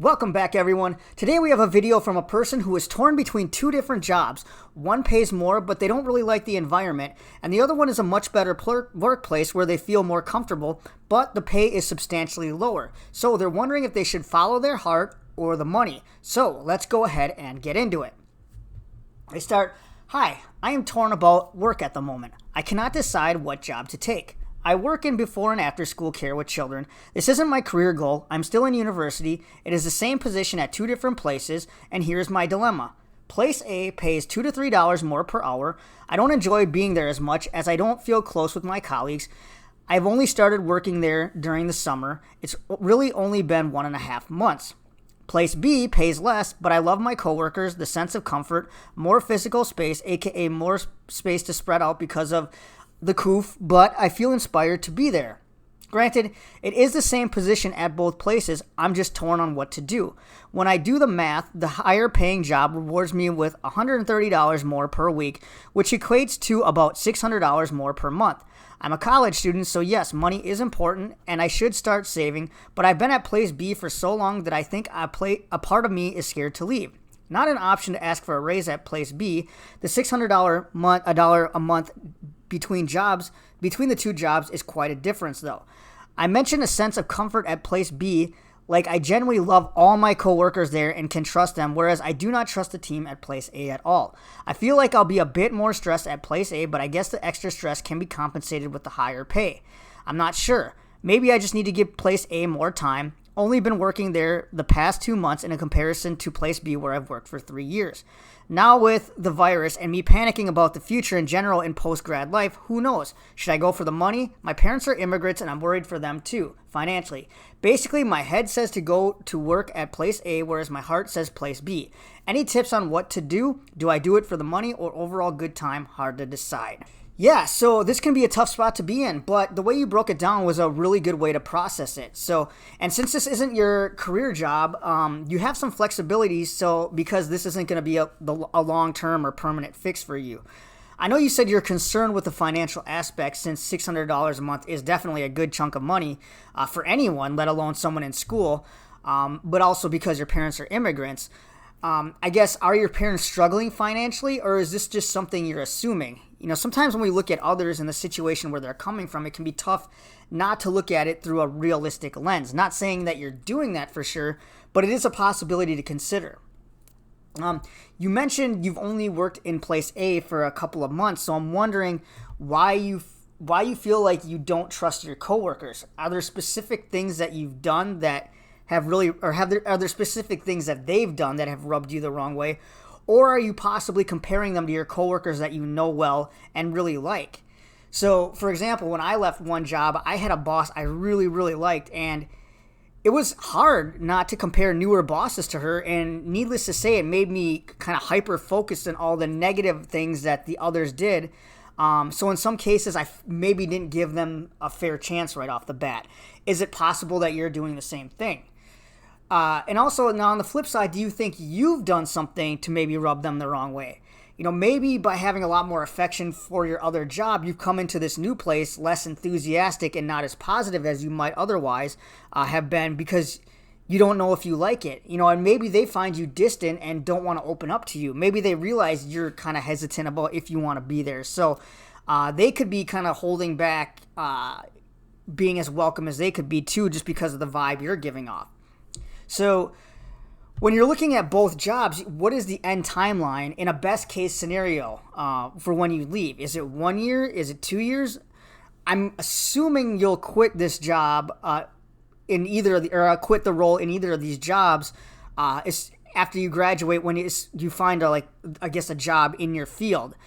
Welcome back, everyone. Today we have a video from a person who is torn between two different jobs. One pays more, but they don't really like the environment, and the other one is a much better workplace where they feel more comfortable, but the pay is substantially lower. So they're wondering if they should follow their heart or the money. So let's go ahead and get into it. They start, "Hi, I am torn about work at the moment. I cannot decide what job to take. I work in before and after school care with children. This isn't my career goal. I'm still in university. It is the same position at two different places, and here's my dilemma. Place A pays $2 to $3 more per hour. I don't enjoy being there as much as I don't feel close with my colleagues. I've only started working there during the summer. It's really only been 1.5 months. Place B pays less, but I love my coworkers, the sense of comfort, more physical space, aka more space to spread out because of the coof, but I feel inspired to be there. Granted, it is the same position at both places. I'm just torn on what to do. When I do the math, the higher paying job rewards me with $130 more per week, which equates to about $600 more per month. I'm a college student, so yes, money is important and I should start saving, but I've been at place B for so long that I think a part of me is scared to leave. Not an option to ask for a raise at place B. The $600 a month between the two jobs is quite a difference, though. I mentioned a sense of comfort at place B, like I genuinely love all my coworkers there and can trust them, whereas I do not trust the team at place A at all. I feel like I'll be a bit more stressed at place A, but I guess the extra stress can be compensated with the higher pay. I'm not sure. Maybe I just need to give place A more time. Only been working there the past 2 months in a comparison to place B where I've worked for 3 years. Now with the virus and me panicking about the future in general in post-grad life, who knows? Should I go for the money? My parents are immigrants and I'm worried for them too, financially. Basically, my head says to go to work at place A, whereas my heart says place B. Any tips on what to do? Do I do it for the money or overall good time? Hard to decide. Yeah, so this can be a tough spot to be in, but the way you broke it down was a really good way to process it. And since this isn't your career job, you have some flexibility, because this isn't going to be a long-term or permanent fix for you. I know you said you're concerned with the financial aspect since $600 a month is definitely a good chunk of money for anyone, let alone someone in school, but also because your parents are immigrants. I guess, are your parents struggling financially, or is this just something you're assuming? Sometimes when we look at others in the situation where they're coming from, it can be tough not to look at it through a realistic lens. Not saying that you're doing that for sure, but it is a possibility to consider. You mentioned you've only worked in place A for a couple of months, so I'm wondering why you feel like you don't trust your coworkers. Are there specific things that you've done that have really, or are there specific things that they've done that have rubbed you the wrong way? Or are you possibly comparing them to your coworkers that you know well and really like? So, for example, when I left one job, I had a boss I really, really liked, and it was hard not to compare newer bosses to her, and needless to say, it made me kind of hyper-focused on all the negative things that the others did. So in some cases, I maybe didn't give them a fair chance right off the bat. Is it possible that you're doing the same thing? And also, now on the flip side, do you think you've done something to maybe rub them the wrong way? Maybe by having a lot more affection for your other job, you've come into this new place less enthusiastic and not as positive as you might otherwise have been because you don't know if you like it. And maybe they find you distant and don't want to open up to you. Maybe they realize you're kind of hesitant about if you want to be there. So they could be kind of holding back being as welcome as they could be too, just because of the vibe you're giving off. So when you're looking at both jobs, what is the end timeline in a best case scenario for when you leave? Is it 1 year? Is it 2 years? I'm assuming you'll quit this job quit the role in either of these jobs after you graduate when you find a job in your field.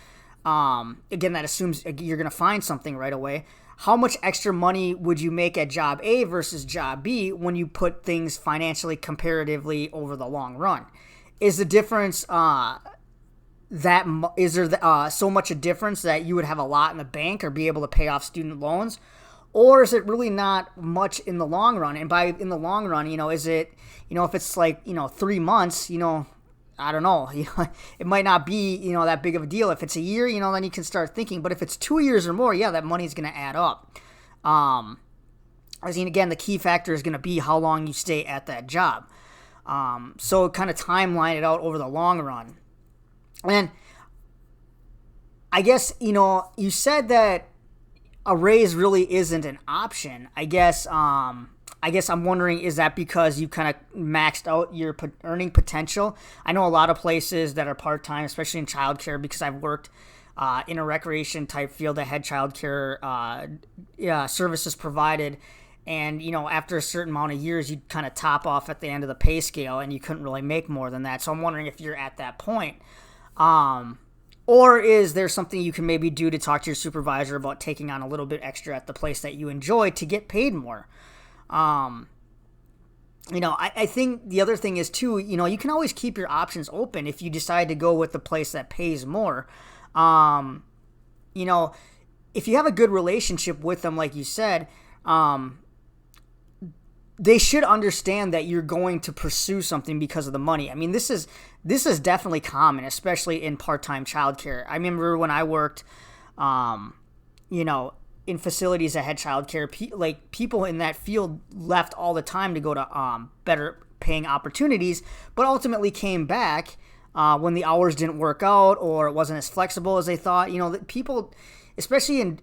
Again, that assumes you're going to find something right away. How much extra money would you make at job A versus job B when you put things financially comparatively over the long run? Is the difference so much a difference that you would have a lot in the bank or be able to pay off student loans? Or is it really not much in the long run? And by in the long run, is it, if it's 3 months, I don't know. It might not be, that big of a deal. If it's a year, then you can start thinking. But if it's 2 years or more, yeah, that money's going to add up. Again, the key factor is going to be how long you stay at that job. So kind of timeline it out over the long run. And I guess, you said that a raise really isn't an option. I guess I'm wondering, is that because you kind of maxed out your earning potential? I know a lot of places that are part-time, especially in childcare, because I've worked in a recreation type field that had childcare services provided. And, after a certain amount of years, you'd kind of top off at the end of the pay scale and you couldn't really make more than that. So I'm wondering if you're at that point. Or is there something you can maybe do to talk to your supervisor about taking on a little bit extra at the place that you enjoy to get paid more? I think the other thing is too, you can always keep your options open if you decide to go with the place that pays more. If you have a good relationship with them, like you said, they should understand that you're going to pursue something because of the money. I mean, this is definitely common, especially in part-time childcare. I remember when I worked, in facilities that had childcare, people in that field left all the time to go to better paying opportunities, but ultimately came back when the hours didn't work out or it wasn't as flexible as they thought. People, especially in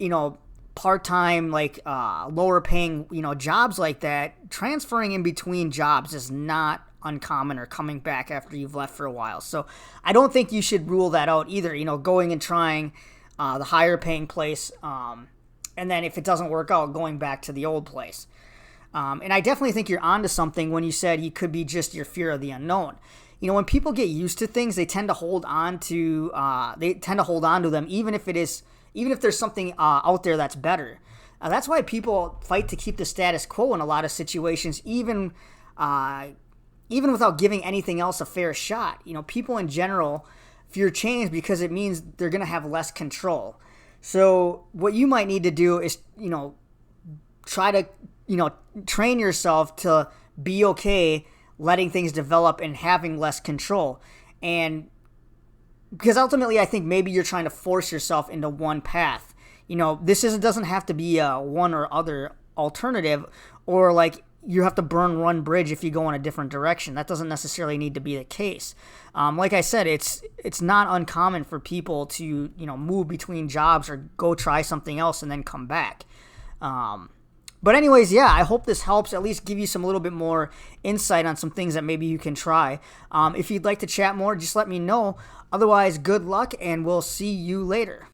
part-time, lower paying, jobs like that, transferring in between jobs is not uncommon, or coming back after you've left for a while. So I don't think you should rule that out either, going and trying the higher paying place, and then if it doesn't work out, going back to the old place. And I definitely think you're onto something when you said you could be just your fear of the unknown. When people get used to things, they tend to hold on to them, even if there's something out there that's better. That's why people fight to keep the status quo in a lot of situations, even without giving anything else a fair shot. People in general fear change because it means they're going to have less control. So what you might need to do is, try to, train yourself to be okay letting things develop and having less control. And because ultimately, I think maybe you're trying to force yourself into one path. This doesn't have to be a one or other alternative, or you have to burn one bridge if you go in a different direction. That doesn't necessarily need to be the case. Like I said, it's not uncommon for people to move between jobs or go try something else and then come back. But anyways, yeah, I hope this helps at least give you some little bit more insight on some things that maybe you can try. If you'd like to chat more, just let me know. Otherwise, good luck, and we'll see you later.